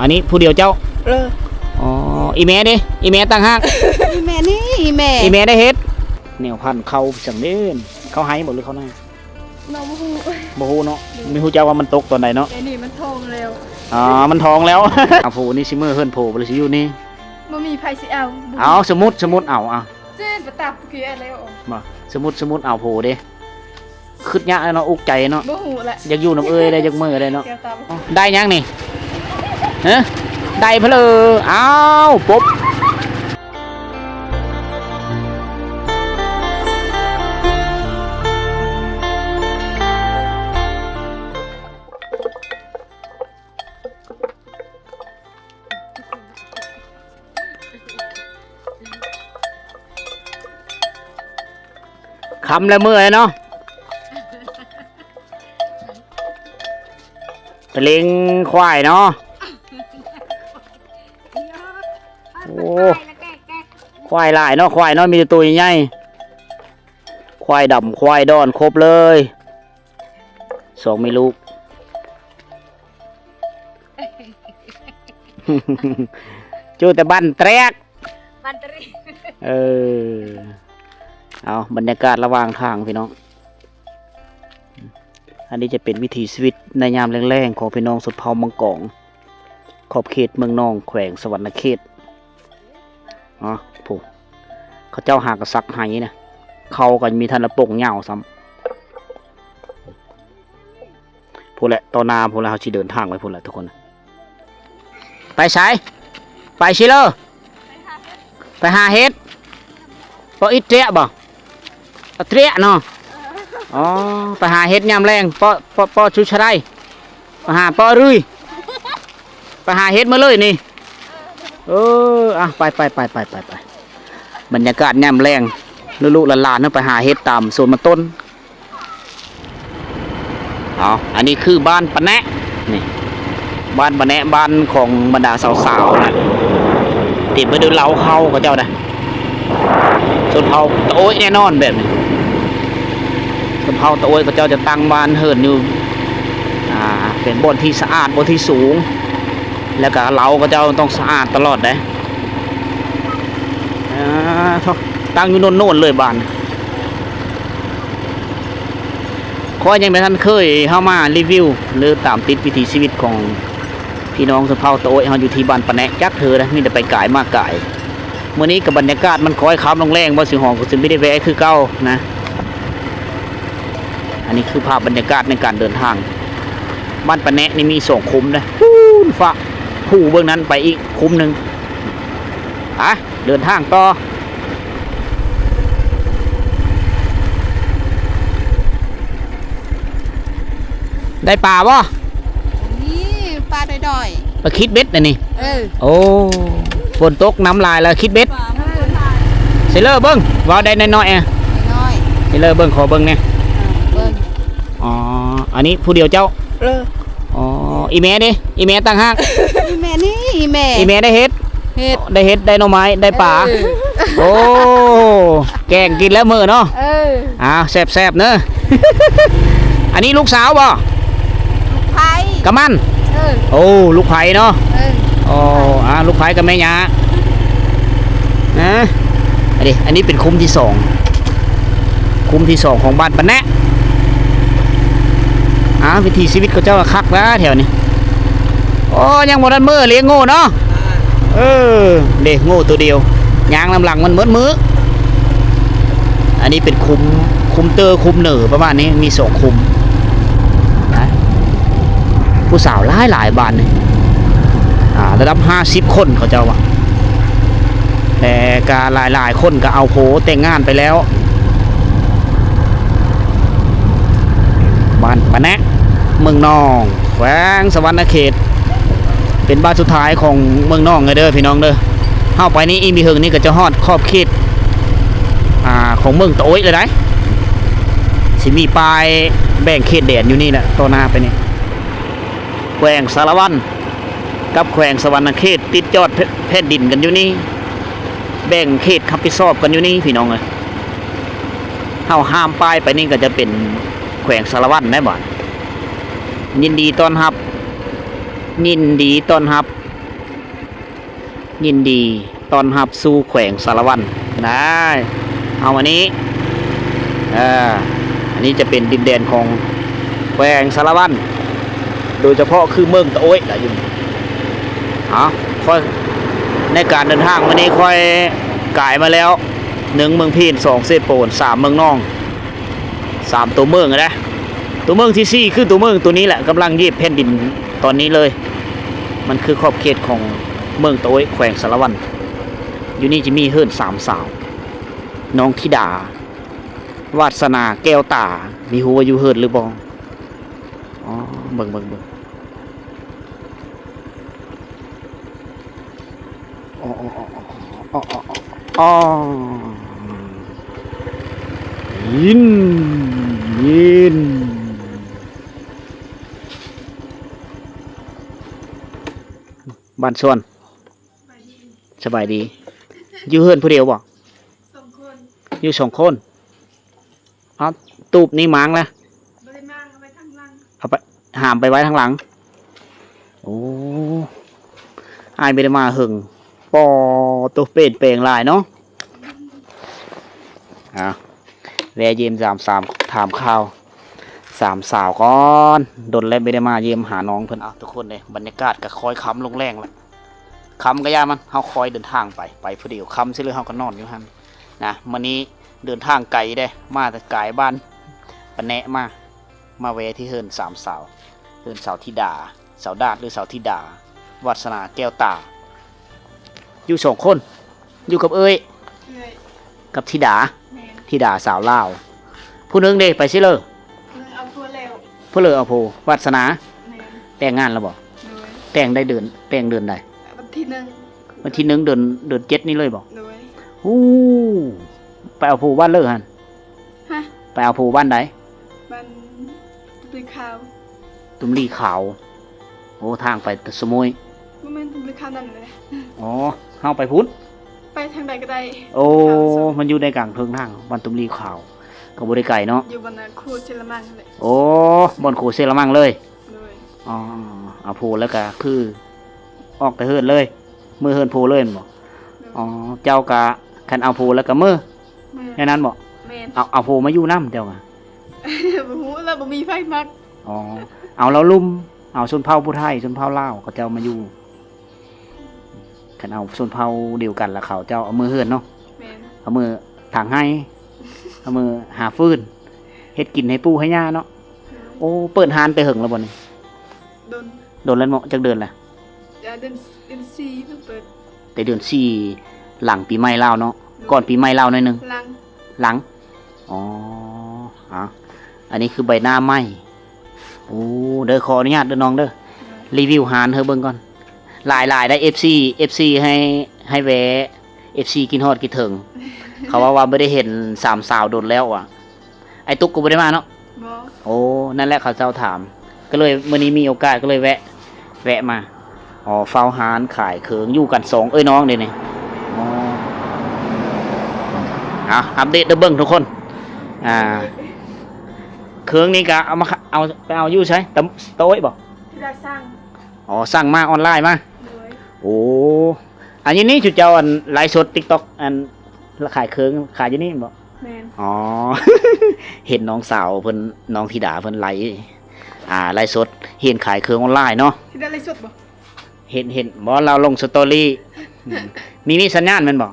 อันนี้ผู้เดียวเจ้าอ๋ออีแม่ดิอีแม่ตั้งห้างอีแม่นี่อีแม่ได้เฮ็ดแนวพันเขาจังเด่นเขาให้หมดหรือเขาหน้าน้องบ่ฮู้เนาะไม่ฮู้เจ้าว่ามันตกตอนไหนเนาะไอ้นี่มันทองแล้วอ๋อมันทองแล้วอ่ะผู้นี่สิมือเฮิรนโผล่บ่สิอยู่นี่บ่มีไผสิเอาสมมุติเอาเจ็ดประตับเกลียแล้วบ่สมมุติเอาโผล่เด้คิดยากเนาะอุกใจเนาะบ่ฮู้แหละอยากอยู่น้ำเอ้ยได้อยากมือได้เนาะได้ยังนี่ฮะได้เพลอปุ๊บคำแล้วเมื่อยเนาะไปเลี้ยงควายเนาะโอ้ควายหลายเนาะควายเนาะมีตัวใหญ่ควายดำควายดอนครบเลย2มีลูกจูแต่บ้านแตรกเอาบรรยากาศระหว่างทางพี่น้องอันนี้จะเป็นวิถีชีวิตในยามแรงๆของพี่น้องสุดเผ่ามังกรขอบเขตเมืองนองแขวงสวรรณเขตผู้เขาเจ้าหากระซักไหนะเขาก็มีทันระปงเหงาซ้ำผู้แหละตอนนาผู้ละเขาชี้เดินทางไปผู้แหละทุกคนไปใช้ไปชิเลอร์ไปหาเฮ็ดพออิดเตะบ่เตะเนาะอ๋อไปหาเฮ็ดยามแรงปอชุชได้ไปหาปอรุยไปหาเฮ็ดมาเลยนี่ไปบรรยากาศยามแรงลูกหลานๆนั่นไปหาเฮ็ดตามโซนมันต้นอันนี้คือบ้านปะแนะนี่บ้านปะแนะบ้านของบรรดาสาวๆนะติดไปดูเล้าเข้าเขาเจ้านะส่วนเผาตะโอ้ยแน่นอนแบบนี้ส่วนเผาตะโอ้ยเขาเจ้าจะตั้งบ้านเหินอยู่เป็นบนที่สะอาดบนที่สูงแล้วก็เล้าเขาเจ้าต้องสะอาดตลอดเลยตั้งอยู่โน่นเลยบ้านข้อยังไม่ทันเคยเข้ามารีวิวหรือตามติดวิถีชีวิตของพี่น้องสุเผ่าตะโอ้ยเขาอยู่ที่บ้านปะแนะจักเธอนะมีแต่ไปก่ายมากก่ายเมื่อนี้กับบรรยากาศมันคอยค้ำลงแรงว่าสิหองก็สิไม่ได้แวะคือเก้านะอันนี้คือภาพบรรยากาศในการเดินทางบ้านปะแนะนี่มี2คุ้มนะฟ้าผู้เบื้องนั้นไปอีกคุ้มหนึ่งเดินทางต่อได้ปลาบ่นี่ปลาดอยปลาคิดเบ็ดนี่โอ้ฝนตกน้ำลายแล้วคิดเบ็ดเซเลอร์เบิ้งว่าได้น้อยเซเลอร์เบิ้งขอเบิ้งเนี่ยอันนี้ผู้เดียวเจ้าอีแม่ดิอีแม่ตั้งห้างอีแม่นี่อีแม่ได้เฮ็ดได้หน่อไม้ได้ปลาโอ้แกงกินแล้วมือเนาะแซ่บเนอะอันนี้ลูกสาวบ่ลูกไผ่กะมันโอ้ลูกไผ่เนาะลูกไผ่กับแม่ยานะอันนี้เป็นคุ้มที่2ของบ้านปะแนะวิถีชีวิตเขาเจ้าคักนะแถวนี้ยังหมดอันมือเลี้ยงโง่เนาะเด็กโง่ตัวเดียวยางลำหลังมันมืดอันนี้เป็นคุมเตอร์คุมเหนือประมาณนี้มี2คุมนะผู้สาวหลายบ้านนี่ระดับ50 คนเขาเจ้าว่าแต่ก็หลายคนก็เอาโผแต่งงานไปแล้วบ้านปะแนะเมืองนองแขวงสวรรณเขตเป็นบ้านสุดท้ายของเมืองนองเลยเด้อพี่น้องเด้อเข้าไปนี่อีมีเฮิงนี่ก็จะฮอดขอบเขตของเมืองตะโอ้ยเลยได้สิมีปลายแบ่งเขตแดนอยู่นี่แหละต่อหน้าไปนี่แขวงสารวันกับแขวงสวรรณเขตติดจอดแผ่นดินกันอยู่นี่แบ่งเขตขับผิดชอบกันอยู่นี่พี่น้องเลยเข้าห้ามป้ายไปนี่ก็จะเป็นแขวงสารวันได้บ่ยินดีต้อนรับ ยินดีตอนรับสู่แขวงสารวันได้เอาวันนี้อันนี้จะเป็นดินแดนของแขวงสารวันโดยเฉพาะคือเมืองตะโอ้ยล่ะอยู่ค่อยในการเดินทางวันนี้ค่อยกายมาแล้ว1เมืองพีน2เซโปน3เมืองน้อง3ตัวเมืองนะตัวเมืองที่4คือตัวเมืองตัวนี้แหละกำลังยีบแผ่นดินตอนนี้เลยมันคือขอบเขตของเมืองตะโอ้ยแขวงสารวันอยู่นี่จะมีเฮิรน3 สาวน้องธิดาวาสนาแก้วตามีหัวอยู่เฮิรนหรือบ่อ๋อเบิ่งอ๋อยินบ้านชวนสบายดีอยู่เฮิรนผู้เดียวบ่2 คน อยู่2 คนเอาตูบนี่มังแล้วบ่ได้มางเอาไว้ทางหลัง เอาไปหามไปไว้ทางหลังโอ้อายไม่ได้มาหึงปอตัวเป็ดเปลงลายเนาะแวะเยี่ยม3 ถามข่าว3 สาวก่อนดนแล้วไม่ได้มาเยี่ยมหาน้องเพิ่นเอาทุกคนเลยบรรยากาศก็คอยค้ำลงแรงแล้วค้ำก็ยามันเฮาคอยเดินทางไปผู้เดียวค้ำซิเลยเฮาก็นอนอยู่หั่นนะมื้อนี้เดินทางไกลได้มาแต่ไกลบ้านปะแนะมาแวะที่เฮิรน3 สาวเฮิรนสาวธิดาสาวดาดหรือสาวธิดาวาสนาแก้วตาอยู่2 คนอยู่กับเอ้ยกับธิดาธิดาสาวลาวผู้หนึงเด้ไปซิเลยเอาพัวแล้วผู้เลยเอาผู้วาสนาแต่งงานแล้วบ่แต่งได้เดือนใดวันที่1เดือน7นี่เลยบ่อู้ไปเอาผู้บ้านเลยหั่นฮะไปเอาผู้บ้านใดบ้านตุลีขาวตุมลีขาวโอ้ทางไปสมุยบ่แม่นตุลีขาวนั่นเลยอ๋อเฮาไปพุทธไปทางใดก็ได้โอ้มันอยู่ในกลางเทิงทางบ้านตุมลีขาวก็บ่ได้ไกลเนาะอยู่บนคูเซรามังเลยโอ้บนคูเซรามังเลยอ๋อเอาผู้แล้วก็คือออกแต่เฮิรนเลยมือเฮิรนผู้เลยบ่อ๋อเจ้าก็คันเอาผู้แล้วก็มือแค่นั้นบ่เอาผู้มาอยู่นำเจ้าก็บ่ฮู้แล้วบ่มีไฟมักอ๋อเอาแล้วลุ่มเอาชนเผ่าผู้ไทยชนเผ่าลาวเขาเจ้ามาอยู่คันเอาชนเผ่าเดียวกันแล้วเขาเจ้าเอามือเฮิรนเนาะเอามือถางให้เอามือหาฟืนเฮ็ดกินให้ปู่ให้ย่าเนาะโอ้เปิดร้านไปหึงแล้วบ่นี่โดนแล้วเนาะจักเดือนละเดือน4เพิ่นเปิดแต่เดือน4หลังปีใหม่ลาวเนาะก่อนปีใหม่ลาวหน่อยนึงหลังอ๋ออันนี้คือใบหน้าไหม้โอ้เด้อขออนุญาตเด้อน้องเด้อรีวิวหารเฮาเบิ่งก่อนหลายได้ FC ให้แวะ FC กินฮอดกินถึงเขาว่าไม่ได้เห็น3 สาวโดนแล้วอ่ะไอ้ตุ๊กก็บ่ได้มาเนาะบ่โอ้นั่นแหละเขาเจ้าถามก็เลยมื้อนี้มีโอกาสก็เลยแวะมาอ๋อเฝ้าหารขายเขิงอยู่กัน2เอ้ยน้องเด้นี่อ๋ออัปเดตเด้อเบิ่งทุกคนเขิงนี่ก็เอามาไปเอาอยู่ใช้โต๊ะบ่ที่ได้สร้างอ๋อสั่งมาออนไลน์มาโอ้อันนี้จุดเจ้าอันไลฟ์สด TikTok อันขายเครื่องขายอยู่นี่บ่แม่นอ๋อ เห็นน้องสาวเพิ่นน้องธิดาเพิ่นไลฟ์สดเห็นขายเครื่องออนไลน์เนาะธิดาไลฟ์สดบ่เห็นบ่เราลงสตอรี่มีสัญญาณแม่นบ่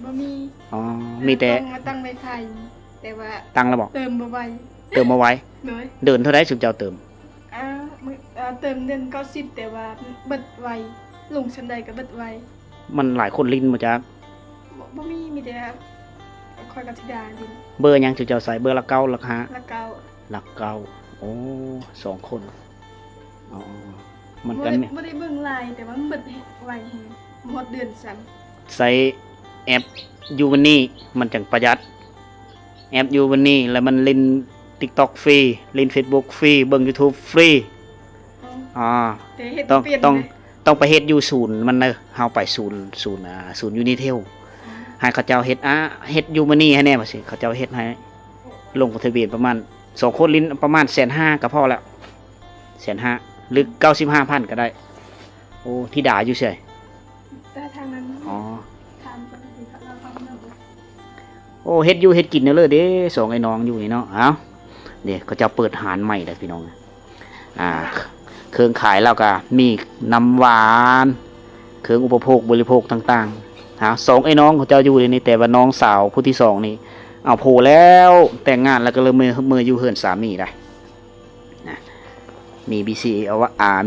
บ่มีอ๋อมีแต่ตั้งไว้ไทยแต่ว่าตั้งแล้วบ่เติมบ่ไวเดินเท่าใดสุดเจ้าเติมเติมเดือน90แต่ว่าเบิดไวลงชั้นใดก็เบิดไวมันหลายคนลิ้นบ่จ๊ะบ่มีแต่คอยกับธิดาลิ้นเบอร์ยังสุดเจ้าใส่เบอร์ละ9ละ5ละ9โอ้2 คนอ๋อมันกันบ่ได้เบิ่งไลน์แต่ว่ามันเบิดไวแฮงหมดเดือนซ้ํใส่แอปยูวันนี้มันจังประหยัดแอปยูวันนี้แล้วมันเล่น TikTok ฟรีเล่น Facebook ฟรีเบิ่ง YouTube ฟรีต้องไปเฮ็ดอยู่ศูนย์มันเด้อเฮาไปศูนย์ยูนิเทลให้เขาเจ้าเฮ็ดยูมันนี่ให้แน่ว่าสิเขาเจ้าเฮ็ดให้ลงทะเบียนประมาณ2 คนลิ้นประมาณ 150,000 ก็พอแล้ว 150,000 หรือ 95,000 ก็ได้โอ้ธิดาอยู่เฉย แต่ทางนั้น อ๋อ ทานกันดีครับเราทำเรื่อง โอ้เฮ็ดอยู่เฮ็ดกินเด้อเลยเด้สองไอ้น้องอยู่นี่เนาะเอ้าเดี๋ยวเขาจะเปิดหารใหม่เด้อพี่น้องเครื่องขายแล้วก็มีน้ำหวานเครื่องอุปโภคบริโภคต่างๆสองไอ้น้องเขาเจ้าอยู่ในนี้แต่ว่าน้องสาวผู้ที่สองนี่เอาโผล่แล้วแต่งงานแล้วก็เลยมืออยู่เฮือนสามีได้นะมีบีซีเอา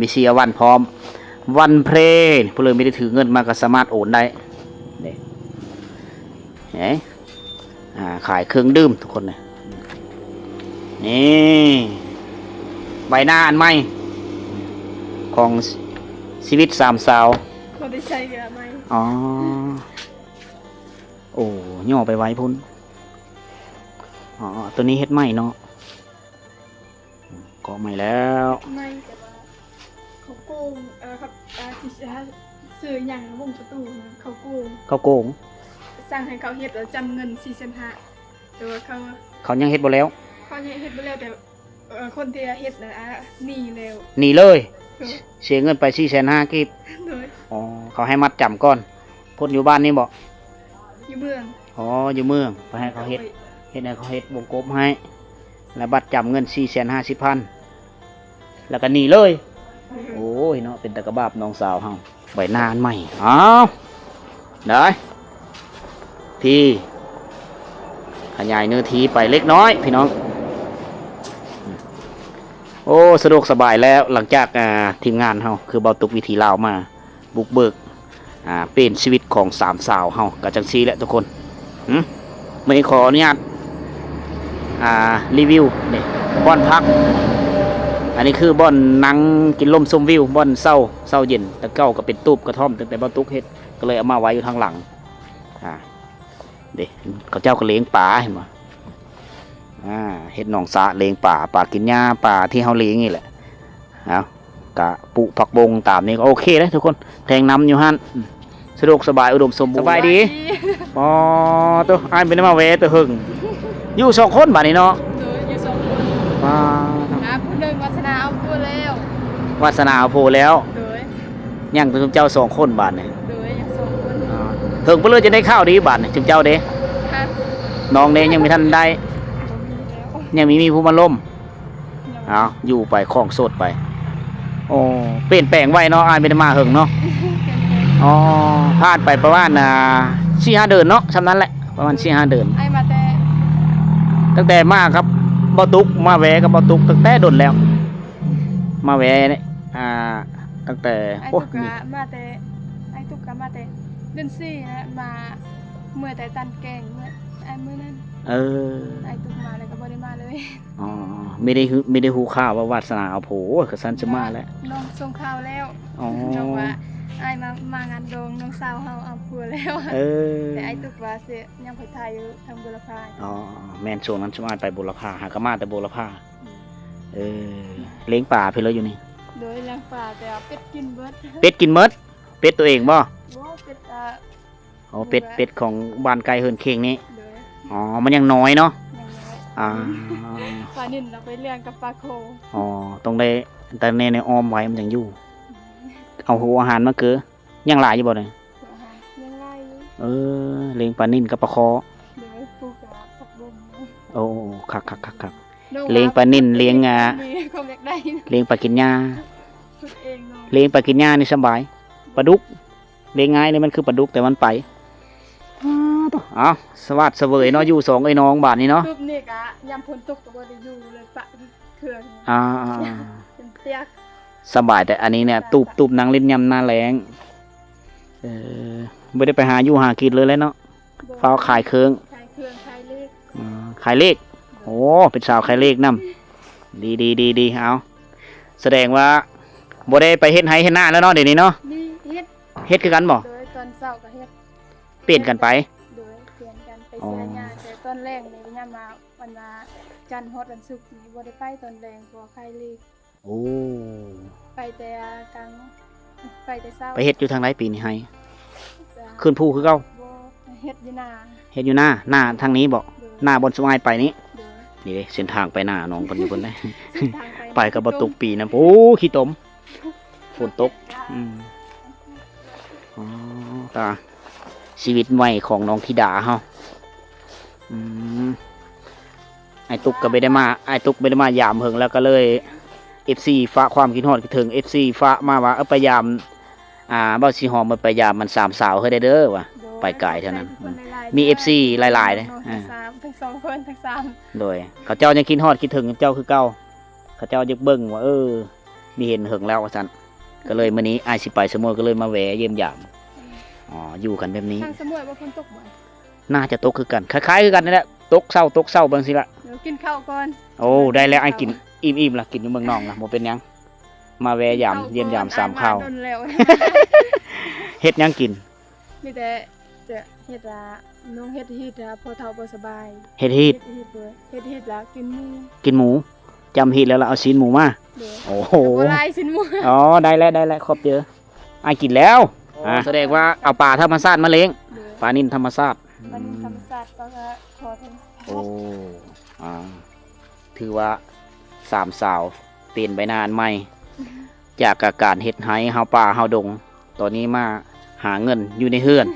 บีซีเอาวันพร้อมวันเพลงผู้เลยไม่ได้ถือเงินมาก็สามารถโอนได้เนี่ยเห็นขายเครื่องดื่มทุกคนเลยนี่ใบหน้าอันใหม่ของชีวิตสามสาว เราได้ใช้เยอะไหม อ๋อโอ้ย่อไปไว้พุ่นอ๋อตัวนี้เฮ็ดใหม่เนาะก็ใหม่แล้ว ไม่แต่ว่าเขาโกงครับที่ซื้ออย่างวงประตูนะเขาโกง เขาโกง สั่งให้เขาเฮ็ดแล้วจำเงิน4,500แต่ว่าเขา เขายังเฮ็ดบ่แล้ว เขาเฮ็ดไปแล้วแต่คนที่เฮ็ดนะหนีแล้ว หนีเลย เสียเงินไป450,000กีบ โดย อ๋อเขาให้มัดจำก่อนพ่นอยู่บ้านนี่บ่ อยู่เมือง อ๋ออยู่เมืองไปให้เขาเฮ็ดให้เขาเฮ็ดวงกบให้แล้วบัตรจำเงิน450,000แล้วก็หนีเลยโอ้ยเนาะเป็นตะกะบาบน้องสาวเฮาใบหน้าอันใหม่อ้าวได้ที่ขยายเนื้อที่ไปเล็กน้อยพี่น้องโอ้สะดวกสบายแล้วหลังจากทีมงานเฮาคือเบาตุกวิธีลาวมาบุกเบิกเป็นชีวิตของสามสาวเฮากับจังซีแหละทุกคนวันนี้ขออนุญาตรีวิวนี่บ่อนพักอันนี้คือบ่อนนั่งกินลมชมวิวบ่อนเศร้าเย็นตะเก้าก็เป็นตูบกระท่อมแต่เบาตุกเฮ็ดก็เลยเอามาไว้อยู่ทางหลังเด็กเขาเจ้าก็เลี้ยงปลาเห็นไหมเฮ็ดหนองสะเลี้ยงปลากินหญ้าปลาที่เขาเลี้ยงนี่แหละเอากะปุผักบงตามนี้ก็โอเคเลยทุกคนแทงน้ำอยู่ฮั่นสะดวกสบายอุดมสมบูรณ์สบายดีอ๋อตัวอ้ายเป็นมาเวตัวหึงอยู่2 คนบัดนี้เนาะ โดยอยู่2 คน ผู้หนึ่งวัฒนาเอาพูดแล้ว วาสนาโพแล้ว โดย ยังเป็นเจ้า2 คนบาดนี่ โดยอย่าง2 คน หึงเพื่อจะได้ข้าวดีบาดนี่จุมเจ้าเด้ ค่ะ น้องเด้ยังไม่ทันได้ บ่มีแล้ว ยังมีผู้มาล่ม ยัง เอาอยู่ไปคล้องโสดไปโอ้เปลี่ยนแปลงไว้เนาะอายเป็นมาหึงเนาะอ๋อพลาดไปประมาณ4-5 เดือนเนาะฉะนั้นแหละประมาณ4-5 เดือน ไอ้มาแต่ ตั้งแต่มาครับบ่ตุกมาแวะกับบ่ตุกตั้งแต่โดนแล้ว มาแวะเนี่ยตั้งแต่ ไอ้ โอ้ ตุกกะมาแต่ไอ้ตุกกะมาแต่เดือน4นะมาเมื่อแต่ตันแกงเมื่อไอ้มื้อนั้น เออ ไอ้ตุกมาแล้วก็บ่ได้มาเลย อ๋อไม่ได้ฮู้ข่าวว่าวาสนาเอาโผก็ซันจะมาแล้ว น้องส่งข่าวแล้ว อ๋อ น้องว่าไอ้มางานดองน้องสาวเฮาเอาผัวแล้ว เออ แต่ไอ้ตุกว่าสิยังไปถ่ายอยู่ทางบุรพา อ๋อแม่นช่วงนั้นจะมาไปบุรพาหากะมาแต่บุรพาเออเลี้ยงป่าเพิ่นแล้วอยู่นี่ โดยเลี้ยงปลาแต่เอาเป็ดกินเบิด เป็ดกินเมดเป็ดตัวเองบ่ บ่เป็ดอ๋อเป็ดของบ้านไกลเฮินเข่งนี้ โดย อ๋อมันยังน้อยเนาะ ยังน้อย อ่า ปลานิ่นเราไปเลี้ยงกับปลาโค อ๋อต้องได้แต่ในอ้อมไว้มันยังอยู่ เอาหัวอาหารมาเกือยังหลายอยู่บ่เลย หัวหางยังไงอยู่ เออเลี้ยงปลานิ่นกับปลาคอ โดยปลูกกับผักบุ้ง โอ้คักเลี้ยงปลานิ่นเลี้ยงมีความอยากได้นะ เลี้ยงปลากินหญ้า ฝึกเองเนาะ เลี้ยงปลากินหญ้านี่สบายปลาดุกเลี้ยงง่ายเลยมันคือปลาดุกแต่มันไปอ้าวสวัสดิ์เสวยเนาะอยู่2ไอ้น้องบาทนี้เนาะ รูปนี่กะยามฝนตกก็บ่ได้อยู่เลยปะเครื่อง อ่า เป็นเตียก สบายแต่อันนี้เนี่ยตูบนางเล่นยำหน้าแรงไม่ได้ไปหาอยู่หากินเลยแล้วเนาะเฝ้าขายเครื่อง ขายเครื่องขายเลข ขายเลขโอ้เป็นสาวขายเลขนำดีเอาแสดงว่าบ่ได้ไปเฮ็ดไห้เฮ็ดหน้าแล้วเนาะเดี๋ยวนี้เนาะ นี่เฮ็ด เฮ็ดคือกันบ่ โดยตอนเช้าก็เฮ็ด เปลี่ยนกันไป โดยเปลี่ยนกันไปเสียหญ้าแต่ตอนแรกนี่ยามมาวันมาจันทร์ฮอดวันศุกร์นี่บ่ได้ไปตอนแรงเพราะขายเลข โอ้ ไปแต่กลางไปแต่เช้า ไปเฮ็ดอยู่ทางไหนปีนี้ให้ จ้ะ ขึ้นภูคือเก่า บ่เฮ็ดอยู่นา เฮ็ดอยู่หน้าทางนี้บ่ โดย หน้าบนสมายไปนี้ โดย นี่เด้เส้นทางไปหน้าน้องเพิ่นอยู่เพิ่นได้ เส้นทาง ไปกับบ่ตกปีนะโอ้ขี้ตมฝนตกอ๋อ ตาชีวิตใหม่ของน้องธิดาเฮาอืมไอ้ตุ๊กก็ไม่ได้มาไอ้ตุ๊กไม่ได้มายามเพิ่งแล้วก็เลย FC ฟ้าความคิดฮอดคิดถึง FC ฟ้ามาว่าไปยามเบ้าสิหอมมาไปยามมันสามสาวเฮ้ยได้เด้อว่ะ ไปไกลเท่านั้นมี FC หลายๆเลย ทั้งสามทั้งสองคนทั้งสาม โดยเขาเจ้ายังคิดฮอดคิดถึงเจ้าคือเก่าเขาเจ้ายังเบิ่งว่ามีเห็นเหิงแล้วว่าซั่นก็เลยมื้อนี้อ้ายสิไปสมุยก็เลยมาแวะเยี่ยมยามอยู่กันแบบนี้ ทางสมุยว่าฝนตกบ่ น่าจะตกคือกันคล้ายๆคือกันนี่แหละตกเศร้าเบิ่งสิละ เดี๋ยวกินข้าวก่อน โอ้ได้แล้วไอ้กินอิ่มๆล่ะกินอยู่เมืองนอกล่ะบ่เป็นหยังมาแวะยามเยี่ยมยามสามข้าว โดนแล้ว เฮ็ดหยังกิน มีแต่จะเฮ็ดละน้องเฮ็ดพอเฒ่าบ่สบาย เฮ็ดฮีด เลยเฮ็ดละกินหมู กินหมูจำฮีดแล้วล่ะเอาซีนหมูมา เด้อ โอ้โห บ่ลายสินหมู อ๋อได้แล้วครบเจอไอ้กินแล้วแสดงว่าเอาปลาธรรมชาติมาเลี้ยง เด้อ ปลานิ่นธรรมชาติ มันธรรมชาติก็ขอทั้ง โอ้ถือว่าสามสาวเปลี่ยนไปนานใหม่ จากการเฮ็ดไห้เฮาป่าเฮาดง ตอนนี้มาหาเงินอยู่ในเฮือน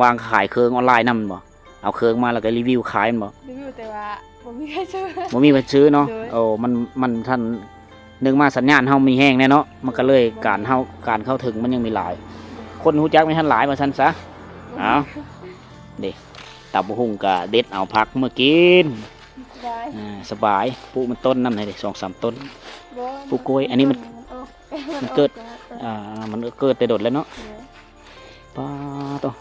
วางๆขายเครื่องออนไลน์นำบ่เอาเครื่องมาแล้วก็รีวิวขายมันบ่ รีวิวแต่ว่าบ่มีใครซื้อ บ่มีคนซื้อเนาะ เลย โอ้มันท่านนึกมาสัญญาณเฮามีแห้งแน่เนาะมันก็เลยการเข้าถึงมันยังมีหลาย คนฮู้จักไม่ทันหลายว่าซั่นซะเอาเด้ตับหุ่งก็เด็ดเอาผักมากิน ได้ สบายปลูกมันต้นนำได้2-3 ต้น บ่ ปลูกกล้วยอันนี้มัน มันเกิด มันเกิดแต่โดดแล้วเนาะป้าตัว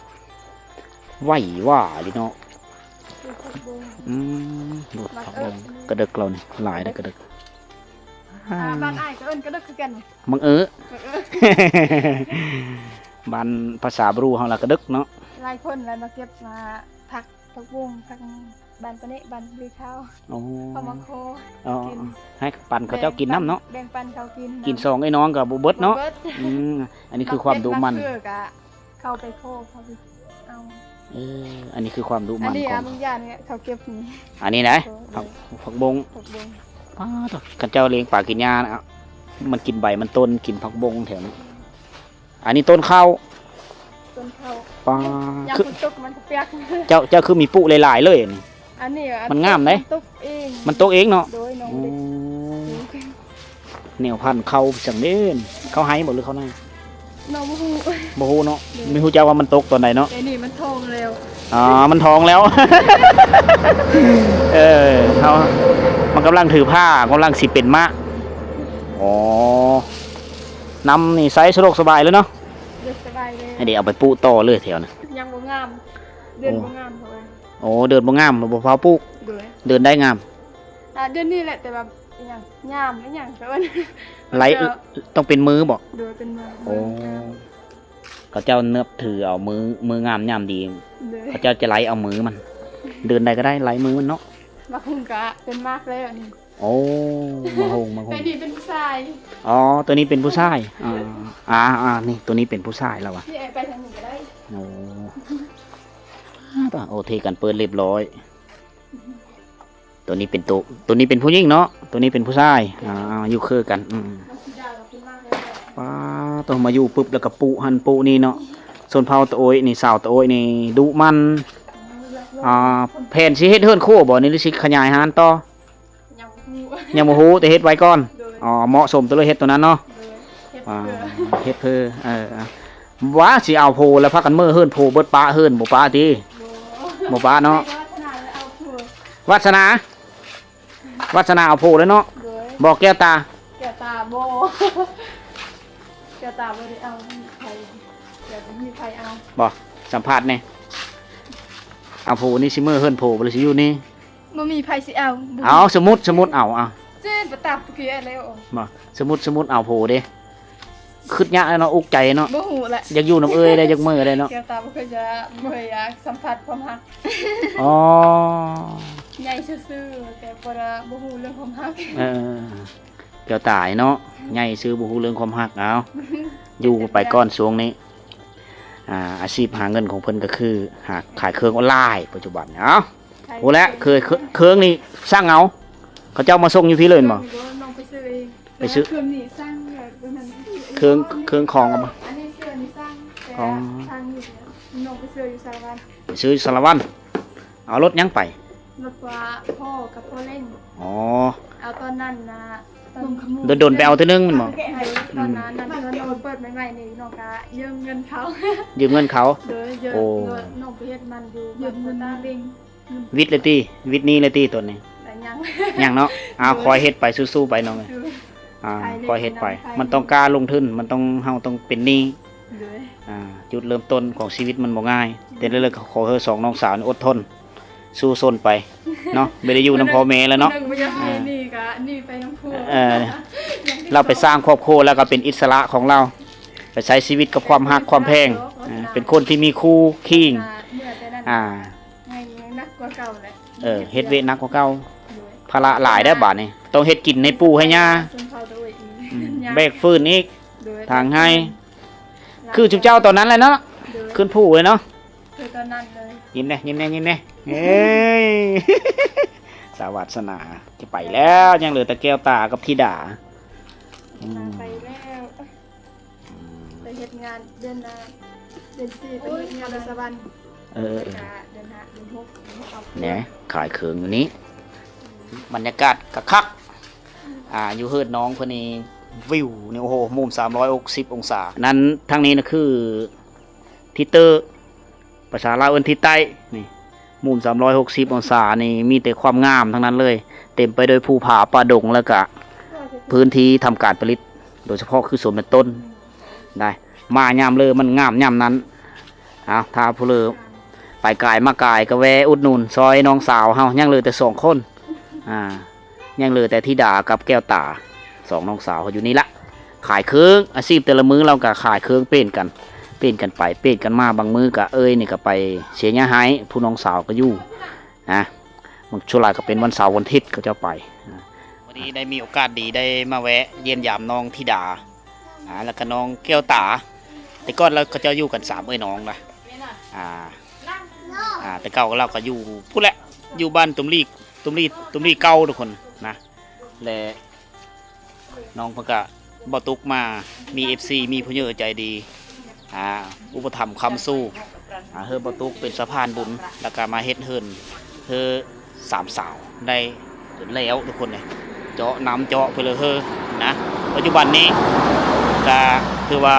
ไหวว่าดิเนาะโดดผักบงกระเดกเราเนี่ยหลายได้กระเดก บ้านอ้ายก็เอิ้นก็ได้คือกัน มังบ้านภาษาบรูเฮาละกระเดกเนาะ หลายคนแล้วมาเก็บมาผักบุ้งผักบ้านปะนี้บ้านลือข้าว โอ้ ข้าวมะโค ให้ปั่นเขาเจ้ากินน้ำเนาะ แบ่งปันเขากิน กินซองไอ้น้องกับบุเบิดเนาะอันนี้คือความดุมัน เข้าไปโคเขาไปเอา อันนี้คือความดุ อั มัน น นี้ ของ บางอย่างเนี่ยเขาเก็บนี่ อันนี้นะผักบง ผักบุ้ง ป้าตัวกันเจ้าเลี้ยงป่ากินหญ้านะมันกินใบมันต้นกินผักบงแถวนี้อันนี้ต้นข้าว ต้นข้าว ป้า อยาก คือ ฝนตกมันก็เปียก เจ้าคือมีปุหลายๆเลยนี่ อันนี้ มันงามไหม ตกเอง มันโตเองเนาะ โดยน้อง โอ้ เด็ก แนวพันธุ์เขาจังเด่นเขาให้หมดหรือเขาให้ น้องบ่ฮู้ บ่ฮู้เนาะไม่ฮู้เจ้าว่ามันตกตอนไหนเนาะ แต่นี่มันทองเร็ว มันท้องแล้ว เขามันกำลังถือผ้ากำลังสิเป็นมะอ๋อนำนี่ไซส์สะดวกสบายเลยเนาะ เดือดสบายเลย ให้เดี๋ยวเอาไปปูต่อเลยแถวนะ ยังบ่งามเดือนบ่งามเท่าไหร่ โอ้เดินบ่งามบ่พอปลูก โดย เดินได้งาม เดือนนี้แหละแต่แบบอย่างงามและอย่างแต่ว่า ไหลต้องเป็นมือบ่ โดยเป็นมือ โอ้เขาเจ้าเนือบถือเอามืองามยามดี โดย เขาเจ้าจะไหลเอามือมัน เดินได้ก็ได้ไหลมือมันเนาะ มาคุงกะเป็นมากแล้วนี่ โอ้มาหง แต่นี่เป็นผู้ชาย อ๋อตัวนี้เป็นผู้ชายนี่ตัวนี้เป็นผู้ชายแล้ววะ นี่ไปทางนี้ก็ได้ โอ้โอเทกันเปิดเรียบร้อย ตัวนี้เป็นตัวนี้เป็นผู้หญิงเนาะตัวนี้เป็นผู้ชายอยู่คือกันน้องสีดาก็เป็นมากแล้ว ป้าตัวมาอยู่ปุ๊บแล้วก็ปุหันปุนี่เนาะส่วนเผาตะโอยนี่สาวตะโอยนี่ดุมันแผ่นสิเฮ็ดเฮือนคู่บ่นี่หรือสิขยายหานต่อ ยังฮู้ ยังบ่ฮู้แต่เฮ็ดไว้ก่อน โดย เหมาะสมตัวเลยเฮ็ดตัวนั้นเนาะ โดยเฮ็ดเพื่อ เฮ็ดเพื่อว่าสิเอาโพแล้วพักกันมื้อเฮือนโพเบิดปะเฮือนบ่ปะติบ่ปะเนาะ เอาผัว วาสนาเอาโพเลยเนาะ โดย บอกแก้วตา แกตาโบแกตาบ่ได้เอาใครแกบ่มีใครเอา บ่สัมภาษณ์แน่เอาโพนี่สิมื้อเฮือนโพบ่เลยสิอยู่นี่ บ่มีใครสิเอา เอาสมมุติเอา เจ๊บ่ตามคือแล้ว บ่สมมุติเอาโพเด้คิดยากเนาะอุกใจเนาะ บ่ฮู้แหละ อยากอยู่น้ำเอ้ยได้อยากมื้อได้เนาะ แกตาบ่เคยจะบ่อยากสัมผัสความรัก อ๋อ ใหญ่ซื่อๆแต่บ่ฮู้เรื่องความรัก แก้วตายเนาะใหญ่ซื้อบ่ฮู้เรื่องความรักเอาอยู่ไปก่อนช่วงนี้อาชีพหาเงินของเพิ่นก็คือหาขายเครื่องออนไลน์ปัจจุบันเนาะโอ้แล้วเครื่องนี่สร้างเอาเขาเจ้ามาส่งอยู่พี่เลยบ่ น้องไปซื้อเอง ไปซื้อ เครื่องนี่สร้างแบบนั้น เครื่องของเอามา อันนี้เสื้อนี่สร้างแต่ แต่ทางนี้น้องไปซื้ออยู่สารวัน ไปซื้อสารวัตรเอารถยังไป รถว่าพ่อกับพ่อเล่น อ๋อ เอาตอนนั้นนะตอน โดนๆไปเอาตัวนึงมันบ่ ตอนนั้นนั่นเงินน้องเปิดใหม่ๆนี่น้องก็ยืมเงินเขา ยืมเงินเขา โดยยืม โอ้ เงินน้องไปเฮ็ดมันอยู่ยืมเงินตาเบ่ง วิทย์เลยติวิทย์นี้เลยติตัวนี้ แต่ยัง ยังเนาะคอยเฮ็ดไปสู้ๆไปน้องเอ้ยคอยเฮ็ดไป มันต้องกล้าลงทุนมันต้องเฮาต้องเป็นหนี้ โดย จุดเริ่มต้นของชีวิตมันบ่ง่าย แต่เรื่องขอเฮอสองน้องสาวนี่อดทน สู้ซนไปเนาะไม่ได้อยู่น้ำพ่อแม่แล้วเนาะ นึงบ่อยากให้นี่ก็นี่ไปน้ำพุ เราไปสร้างครอบครัวแล้วก็เป็นอิสระของเรา ไปใช้ชีวิตกับความฮักความแพงเป็นคนที่มีคู่คิง เมื่อแต่นั้น ให้นักกว่าเก่าแหละ เฮ็ดเวทหนักกว่าเก่าภาระหลายได้อบาดนี่ต้องเฮ็ดกินให้ปู่ให้ย่า จนเขาโดยแบกฟืนอีก โดย ทางให้ คือจุ๊บเจ้าตอนนั้นเลยเนาะ โดย ขึ้นผู้เลยเนาะ คือตอนนั้นเลย ยิ้มแน่ยิ้มแน่ยิ้มแน่เฮ้ย สวัสนาจะไปแล้วยังเหลือแต่แก้วตากับธิดา ไปแล้วไปเฮ็ดงานเดือนเดือน4ไปเฮ็ดงานในสวรรค์เดือน5เดือน6 เนี่ยขายเคืองอยู่นี้บรรยากาศคักอยู่เฮิดน้องคนนี้วิวเนี่ยโอ้โหมุม360องศานั้นทางนี้นะคือทิศเตอร์ภาษาลาวเอิ้นทิศใต้นี่มุม360องศานี่มีแต่ความงามทั้งนั้นเลย เต็มไปด้วยภูผาป่าดงแล้วก็พื้นที่ทำการผลิตโดยเฉพาะคือสวนเป็นต้นได้มายามเลยมันงามยามนั้นถ้าผู้เลอไปกายมากายก็แวะอุดหนุนซอยน้องสาวเฮายังเหลือแต่2คนยังเหลือแต่ธิดากับแก้วตา2น้องสาวเขาอยู่นี่ละขายเครื่องอาชีพแต่ละมื้อเราก็ขายเครื่องเป็นกันไปเป็นกันมาบางมื้อก็นี่ก็ไปเสียหญ้าไห้ผู้น้องสาวก็อยู่นะมันช่วงหลายก็เป็นวันเสาร์วันอาทิตย์ก็จะไปวันนี้ได้มีโอกาสดีได้มาแวะเยี่ยมยามน้องธิดาแล้วก็น้องแก้วตาแต่ก่อนเราก็จะอยู่กัน3น้องนะแต่เก่าเราก็อยู่พูดแหละอยู่บ้านตุมลีเก่าทุกคนนะและน้องเพิ่นก็บ่ตุกมามี FC มีผู้ใหญ่ใจดีอุปถัมภ์คำสู้เฮอบ่ตุกเป็นสะพานบุญแล้วก็มาเฮ็ดเฮินเฮอ3สาวได้จนแล้วทุกคนเลยเจาะน้ำเจาะไปเลยเฮอนะปัจจุบันนี้ก็คือว่า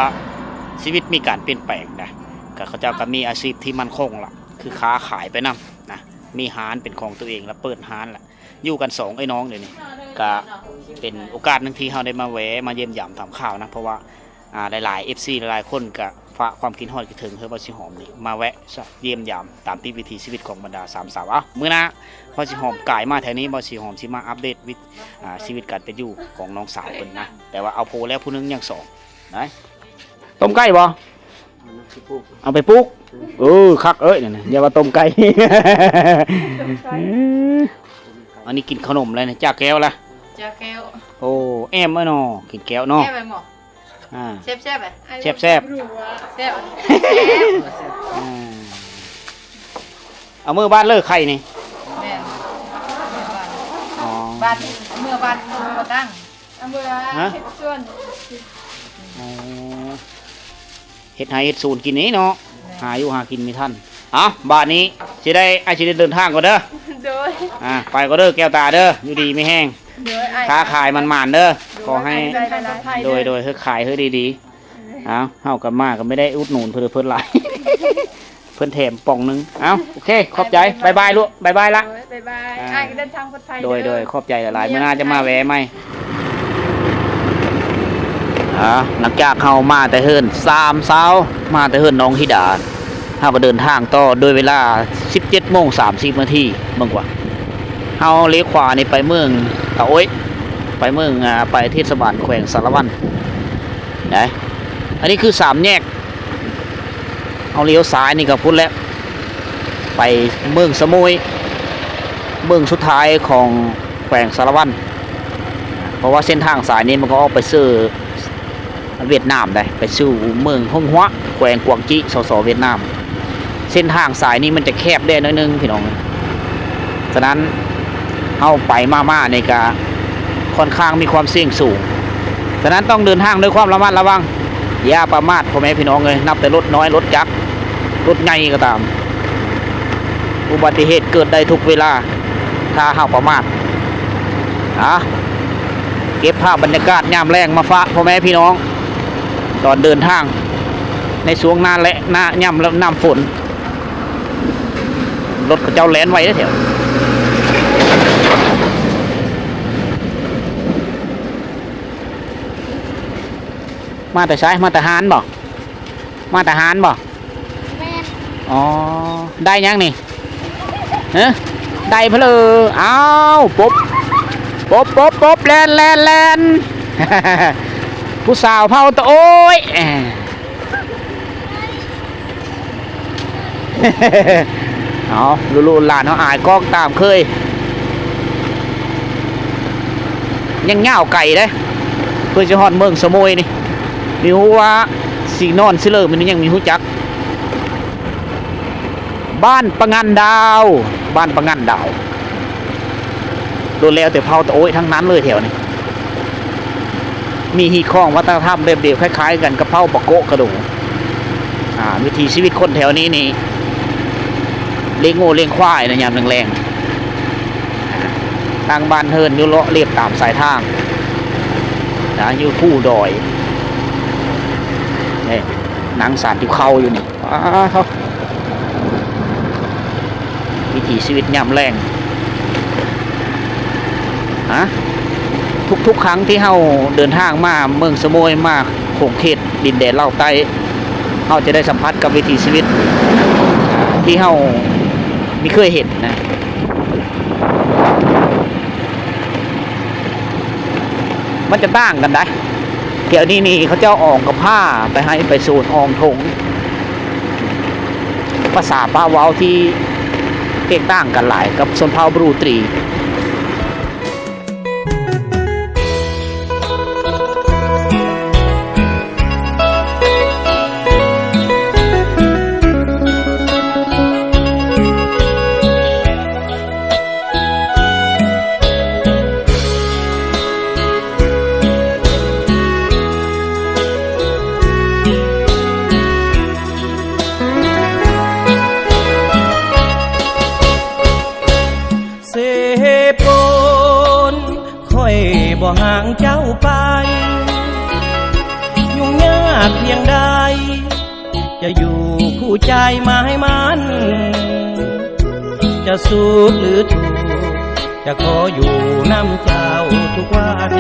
ชีวิตมีการเปลี่ยนแปลงนะก็เขาเจ้าก็มีอาชีพที่มั่นคงล่ะคือค้าขายไปนำนะมีร้านเป็นของตัวเองแล้วเปิดร้านล่ะอยู่กัน2ไอ้น้องเดี๋ยวนี้ก็เป็นโอกาสนึงที่เฮาได้มาแวะมาเยี่ยมยามทำข่าวนะเพราะว่าหลายๆ FC หลายๆคนก็ฝากความคิดฮอดคิดถึงเฮอบ่สิหอมนี่มาแวะเยี่ยมยามตามติวิถีชีวิตของบรรดา3สาวมื้อหน้าบ่สิหอมกายมาแถวนี้บ่สิหอมสิมาอัปเดตชีวิตการเป็นอยู่ของน้องสาวเพิ่นนะแต่ว่าเอาโพแล้วผู้นึงยัง2นะต้มไก่บ่เอาไปปลูกคักนั่นน่ะอย่าว่าต้มไก่ อันนี้กินขนมเลยนะจากแก้วละ จะแก้ว โอ้แอมเนาะกินแก้วเนาะ แก้วไปหมดแซ่บๆอ่ะ แซ่บ แซ่บ เอามือบ้านเลิกไข่นี่ แม่น อ๋อ บ้านเมื่อบ้านมาตั้งเมื่อเฮ็ดส่วน เฮ็ดไห้เฮ็ดสูนกินนี้เนาะหาอยู่หากินไม่ทันบ้านนี้สิได้เดินทางก่อนเด้อ โดย ไปก็เด้อแก้วตาเด้ออยู่ดีไม่แห้งค้าขายมันๆเด้อขอให้โดยเฮอขายเฮอดีๆเฮากับมาก็ไม่ได้อุดหนุนเพิ่นหลาย เพิ่นแถมป่องนึงโอเคขอบใจบ๊ายบายลูกบ๊ายบายละ บ๊ายบายอ้ายก็เดินทางปลอดภัย โดยขอบใจหลายๆมื้อหน้าจะมาแวะไหมหลังจากเฮามาแต่เฮิรน3เช้ามาแต่เฮิรนน้องธิดาเฮาก็เดินทางต่อโดยเวลา 17:30 นาทีเบิ่งว่าเฮาเลี้ยวขวานี่ไปเมืองตะโอ้ยไปเมืองไปเทศบาลแขวงสารวัตรนะอันนี้คือ3แยกเอาเลี้ยวซ้ายนี่ก็พุ่นแล้วไปเมืองสมุยเมืองสุดท้ายของแขวงสารวัตรเพราะว่าเส้นทางสายนี้มันก็ออกไปซื้อเวียดนามได้ไปสู่เมืองฮ่องฮัวแขวงกวางจีสเวียดนามเส้นทางสายนี้มันจะแคบได้น้อยนึงพี่น้องฉะนั้นเข้าไปมาในกาค่อนข้างมีความเสี่ยงสูงฉะนั้นต้องเดินทางด้วยความระมัดระวัง อย่าประมาทพ่อแม่พี่น้องเลยนับแต่รถน้อยรถจักรรถไงก็ตามอุบัติเหตุเกิดได้ทุกเวลาถ้าเฮาประมาทเก็บภาพบรรยากาศยามแรงมาฝากพ่อแม่พี่น้องตอนเดินทางในช่วงหน้าและหน้าย่ำแล้วน้ำฝนรถเจ้าแลนไว้แล้วเถอะมาแต่ใช้มาแต่หานบ่มาแต่หานบ่อ๋อได้ยังนี่ได้เพลออ้าวปุ๊บแลน ผู้สาวเผาตะโอ้ยเอาลูหลานเขาอายกล้องตามเคยยังเง่าไก่ได้เพื่อจะฮอดเมืองสมุยนี่มีหัวสีนอนซิเลอร์มันยังมีหูจักบ้านปังันดาวโดนแล้วแต่เผาตะโอ้ยทั้งนั้นเลยแถวนี้มีฮีข้องวัฒนธรรมแบบเดียวคล้ายๆกันกับเผาปะโกะกระดูกวิถีชีวิตคนแถวนี้นี่เลี้ยงโง่เลี้ยงควายนะยามแรงๆทางบ้านเฮินอยู่เลาะเรียบตามสายทางอยู่ผู้ดอยนี่นางสารที่เข้าอยู่นี่วิถีชีวิตยามแรงทุกครั้งที่เฮาเดินทางมาเมืองสมุยมาโขงเขตดินแดนลาวใต้เฮาจะได้สัมผัสกับวิถีชีวิตที่เฮาไม่เคยเห็นนะมันจะต่างกันได้เกี่ยวนี่เขาเจ้าออกกับผ้าไปให้ไปสูตรอองถงภาษาป้าเว้าที่แตกต่างกันหลายกับชนเผ่าบรูตรีบ่ห่างเจ้าไปยุ่งยากเพียงใดจะอยู่คู่ใจมาให้มันจะสุขหรือทุกข์จะขออยู่น้ำเจ้าทุกวัน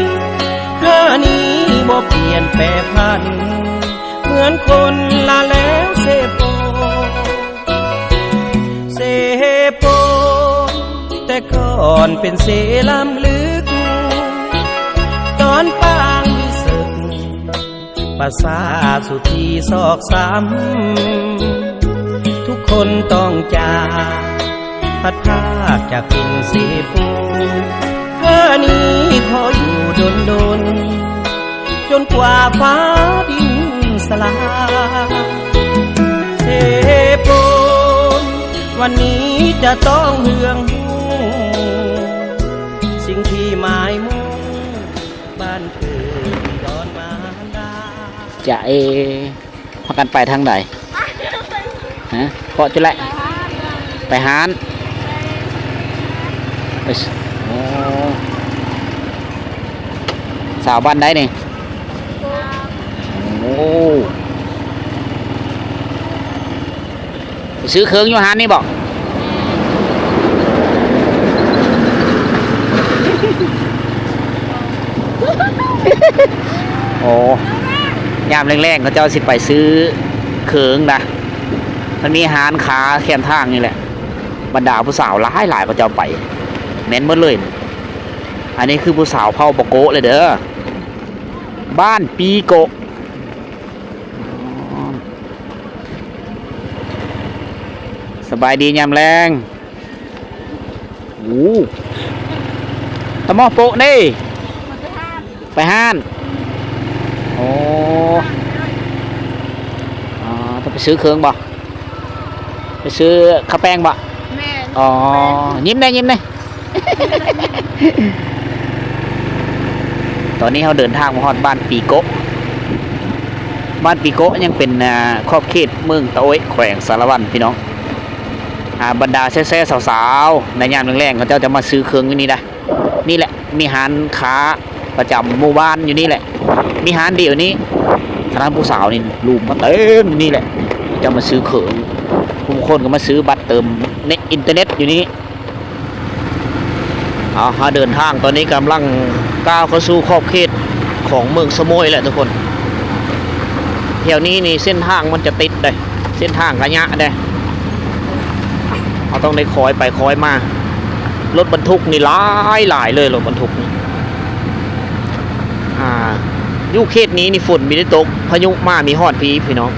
ข้านี้บ่เปลี่ยนแปรพันเหมือนคนลาแล้วเสโปแต่ก่อนเป็นเสลำลึกตอนปางมีศึกภาษาสุธีซอกซ้ำทุกคนต้องจากพัดพากจากปิ่นเสปูข้านี้ขออยู่ดนจนกว่าฟ้าดินสลายเสปูวันนี้จะต้องเหืองสิ่งที่หมายมุ่งบ้านเกิดที่ดอนมาดาจะพากันไปทางไหนเพราะจะแหละไปหานไปสาวบ้านได้นี่ไปซื้อเครื่องอยู่หานนี่บอกโอ้ยามแรงๆเขาเจ้าสิไปซื้อเขิงนะมันมีหานขาแคมทางนี่แหละบรรดาผู้สาวหลายเขาเจ้าไปแม่นหมดเลยอันนี้คือผู้สาวเผาปะโกะเลยเด้อบ้านปีโกะสบายดียามแรงตะมอโปะนี่ไปห้านโอ้ต้องไปซื้อเครื่องบ่ไปซื้อข้าวแป้งบ่อ๋อยิ้มได้ตอนนี้เราเดินทางมาฮอดบ้านปีโกะ บ้านปีโกะยังเป็นขอบเขตเมืองตะโอยแขวงสารวันพี่น้องบรรดาแซ่ๆสาวๆในยามแรงๆเขาเจ้าจะมาซื้อเครื่องอยู่นี่ได้นี่แหละมีร้านค้าประจำหมู่บ้านอยู่นี่แหละมีร้านเดียวนี้ร้านผู้สาวนี่ลุมมาเต็มอยู่นี่แหละจะมาซื้อเครื่องบางคนก็มาซื้อบัตรเติมในอินเทอร์เน็ตอยู่นี่เดินทางตอนนี้กำลังก้าวเข้าสู่ขอบเขตของเมืองสมุยแหละทุกคนแถวนี้นี่เส้นทางมันจะติดเลยเส้นทางระยะเลยเราต้องได้คอยไปคอยมารถบรรทุกนี่หลายเลยรถบรรทุกนี่อยู่เขตนี้นี่ฝนมีได้ตกพายุมามีฮอดพี่น้อง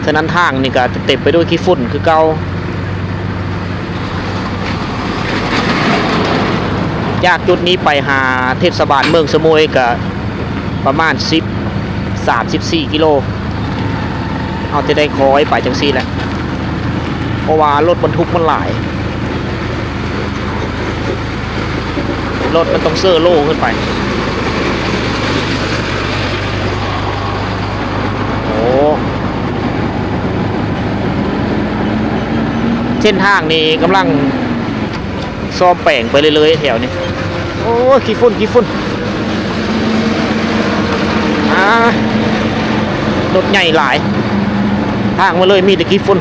ฉะนั้นทางนี่ก็เต็มไปด้วยขี้ฝุ่นคือเก่าจากจุดนี้ไปหาเทศบาลเมืองสมุยก็ประมาณ34 กิโลเอาจะได้คอยไปจังซี่แหละเพราะว่ารถบรรทุกมันหลายรถมันต้องเซอร์โล่ขึ้นไปโอ้เส้นทางนี้กำลังซ่อมแปลงไปเรื่อยๆแถวนี้โอ้ขี้ฝุ่นรถใหญ่หลายทางมาเลยมีแต่ขี้ฝุ่น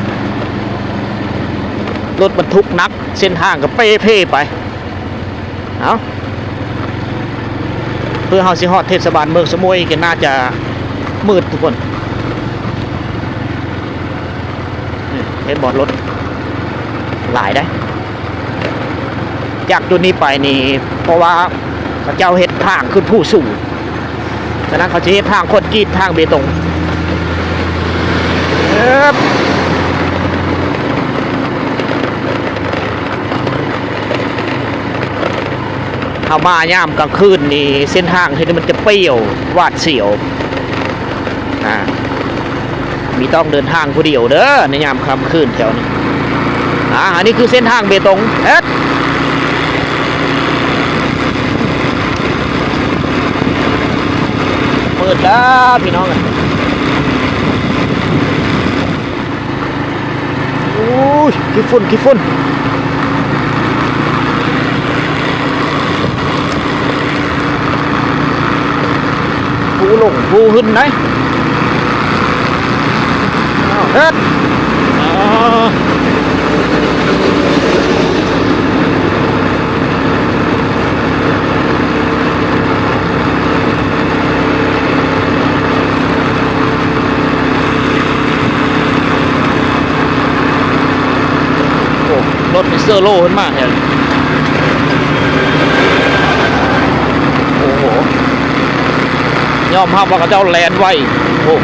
รถบรรทุกนักเส้นทางก็เพ่ไปเอาเพื่อเฮาสิฮอดเทศบาลเมืองสมุยก็น่าจะมืดทุกคนเห็นบอดรถหลายได้จากจุดนี้ไปนี่เพราะว่าเขาเจ้าเฮ็ดทางขึ้นผู้สูงฉะนั้นเขาจะเฮ็ดทางคอนกรีตทางเบตงเข้ามายามกลางคืนนี่เส้นทางที่มันจะเปรี้ยวหวาดเสียวมีต้องเดินทางผู้เดียวเด้อในยามค่ำคืนแถวนี้อันนี้คือเส้นทางเบตงเปิดแล้วพี่น้องโอ้ยขี้ฝุ่นผู้หึ้นไหนเฮ็ดรถมิเซอร์โล่ขึ้นมาเนี่ยโอ้โหยอมภาพว่าเขาเจ้าแลนไว้โอ้